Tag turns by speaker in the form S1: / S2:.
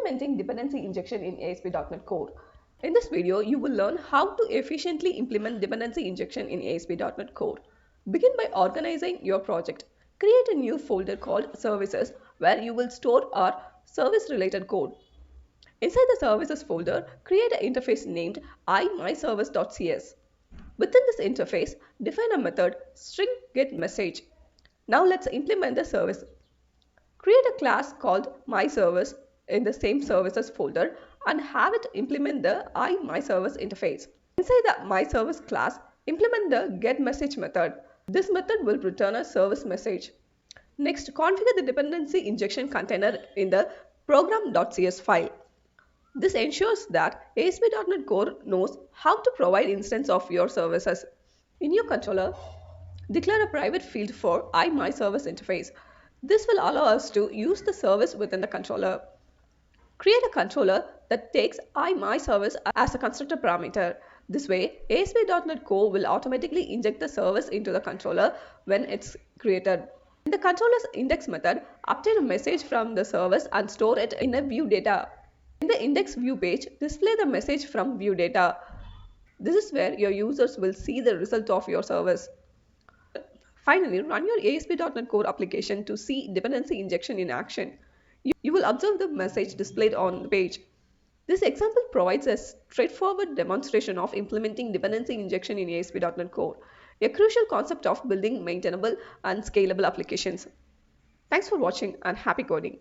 S1: Implementing dependency injection in ASP.NET Core. In this video, you will learn how to efficiently implement dependency injection in ASP.NET Core. Begin by organizing your project. Create a new folder called Services where you will store our service-related code. Inside the Services folder, create an interface named imyservice.cs. Within this interface, define a method string getMessage. Now let's implement the service. Create a class called myService in the same services folder and have it implement the imyService interface. Inside the myService class, implement the getMessage method. This method will return a service message. Next, configure the dependency injection container in the program.cs file. This ensures that ASP.NET Core knows how to provide instance of your services. In your controller, declare a private field for imyService interface. This will allow us to use the service within the controller. Create a controller that takes imyService as a constructor parameter. This way, ASP.NET Core will automatically inject the service into the controller when it's created. In the controller's index method, obtain a message from the service and store it in a view data. In the index view page, display the message from view data. This is where your users will see the result of your service. Finally, run your ASP.NET Core application to see dependency injection in action. You will observe the message displayed on the page. This example provides a straightforward demonstration of implementing dependency injection in ASP.NET Core, a crucial concept of building maintainable and scalable applications. Thanks for watching and happy coding.